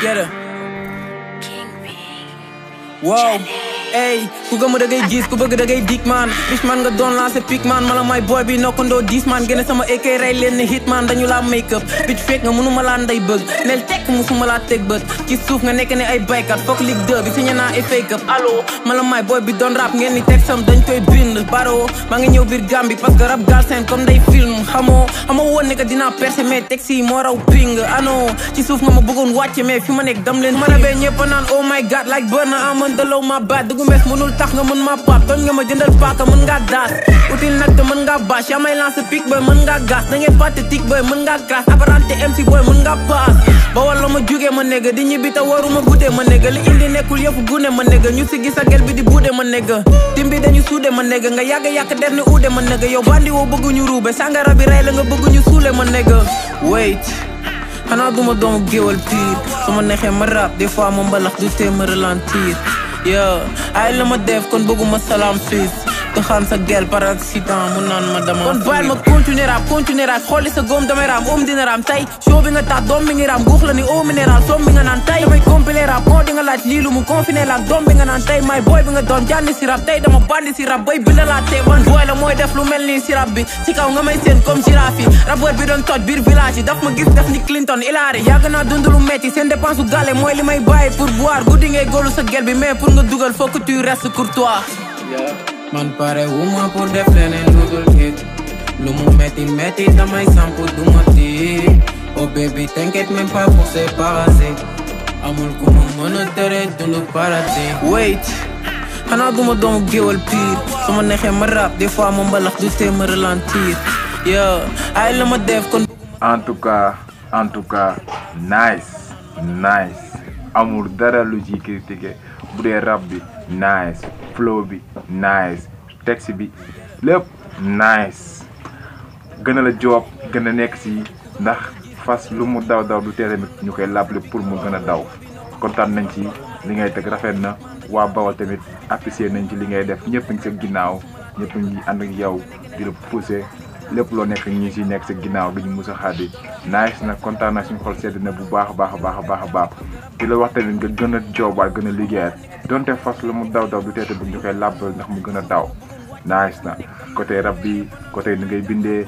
Get it. Wow. Ey, ku gëmu da ngay gis ku bëgg da ngay dik man rich man nga doon lancé pic man mala may boy bi nokkandoo 10 man gëna sama AK ray leen ni hit man dañu la make up bitch fake nga mënuma laa nday bëgg nel tekk musuma laa teg bët ci suuf nga nekk ne ay baykat fokk Ligue 2 bi signé naa ay fake up allo mala may boy bi doon rap ngeen ni teg sam dañ koy bind baro maa ngi ñëw biir Gambie parce que rap galsen comme day film xamoo woon ne que dinaa percé mais taxi moo raw ping ano ci suuf nga ma bëggoon wàcce mais fi ma nekk dam leen ma rabee ñëpp naan oh my god like burna aman dalaw ma bad gu mes mënul tax nga mën ma pap doon nga ma jëndal paaka mën nga daas util nag te mën nga bâche yaa may lancer pic boy mën nga gas da ngeen pathétique boy mën nga crash apparente MC boy mën nga paas ba wala ma jugee ma négga di ñibbi te waruma guddee ma négga li indi nekkul yëpp gune ma négga ñu si gis a gel bi di buude ma négga tim bi dañu suude ma négga nga yàgg der ni uude ma négga yow bandi woo bëgguñu ruube sangara bi rey la nga bëgguñu suule ma négga wait xanaa duma doomu géwal pire su ma neexee ma rap des fois ma mbalax du tee ma ralentir yeah ay la ma def kon bëgguma salam fils te xam sa gel par accident mu naan ma dama kon baal ma continuer rap xooli sa góom damay raam dina raam tay show bi nga tax doom bi ngi raam guux la ni eau minéral soom bi nga naan tay damay compilé rap moo di nga laaj lii lu mu confiné la doom bi nga naan tay may boy bi nga doon jànni si rap tay dama bandi si rap bay binda laa tee wan boy la mooy def lu mel nii si rap bi si kaw nga may seen comme girafe yi rappeur bi doon toj biir village yi daf ma gis def ni Clinton Hillary yàgg naa dund lu metti seen dépense u gale mooy li may bàyyi pour boire guddi ngay góolu sa gel bi mais pour nga dugal faut que tu restes courtois man pare wuma pour def leneen lu dul hit lu mu metti damay samp du ma tiit oh baby t'inquiète même pas pour ces parasites amul ku ma mën a tere dundu paradis wait xanaa duma doomu géwal pire su ma neexee ma rap des fois ma mbalax du tee ma ralentir yeah ay la ma def kon en tout cas nice amul dara lu ci critiquer bu dee rap bi nice flow bi nice texte bi lépp nice gën a la job gën a nekk si ndax fas lu mu daw du tee tamit ñu koy laable pour mu gën a daw kontaan nañ ci li ngay teg rafet na waa Bawol tamit apprécier nañ ci li ngay def ñëpp ngi sa ginnaaw ñëpp ngi ànd ak yow di la pousser lépp loo nekk ñi si nekk sa ginnaaw duñu mus a xaadi nice na kontaan na suñu xol sedd na bu baax a baax di la wax tamit nga gën a joobaat gën a liggéeyaat donte fas lu mu daw du teete bu ñu koy làbbal ndax mu gën a daw nice na côté rap bi côté ni ngay bindee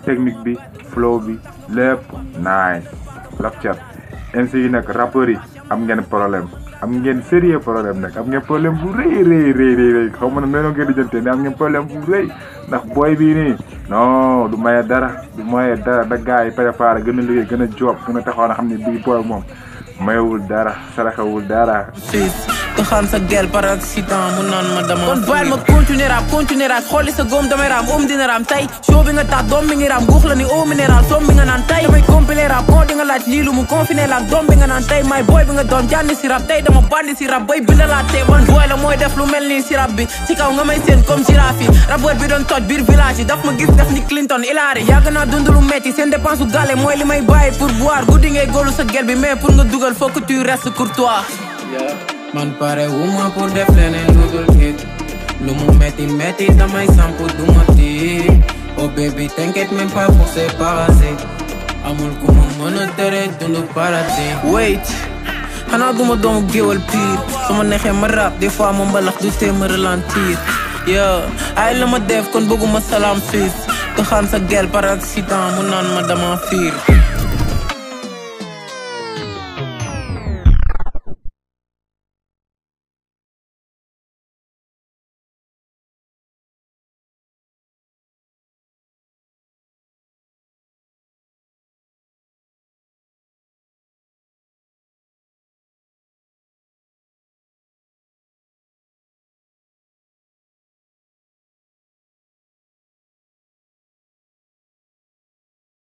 technique bi flow bi lépp nice rap chat MC yi nag rappeurs yi am ngeen problème am ngeen sérieux problème nag am ngeen problème bu rëy xaw ma ne noonu ngeen di jëntee ne am ngeen problème bu rëy ndax booy bii nii non du maye dara da gars yi préparé gën a liggéey gën a job gën a taxaw na xam ne bii booy moom mayewul dara saraxewul dara te xam sa gel par accident mu naan ma dama kon baal ma continuer rap xooli sa góom damay raam dina raam tay show bi nga tax doom bi ngi raam guux la ni eau minéral soom bi nga naan tay damay compilé rap moo di nga laaj lii lu mu confiné la doom bi nga naan tay may boy bi nga doon jànni si rap tay dama bandi si rap bay binda laa tee wan boy la mooy def lu mel nii si rap bi si kaw nga may seen comme girafe yi rappeur bi doon toj biir village yi daf ma gis def ni Clinton Hillary yàgg naa dund lu metti seen dépense u gale mooy li may bàyyi pour boire guddi ngay góolu sa gel bi mais pour nga dugal faut que tu restes courtois man pare wuma pour def leneen lu dul hit lu mu metti damay samp du ma tiit oh baby t'inquiète même pas pour ces parasites amul ku ma mën a tere dundu paradis wait xanaa duma doomu géwal pire su ma neexee ma rap des fois ma mbalax du tee ma ralentir yeah ay la ma def kon bëgguma salam fils te xam sa gel par accident mu naan ma dama fiir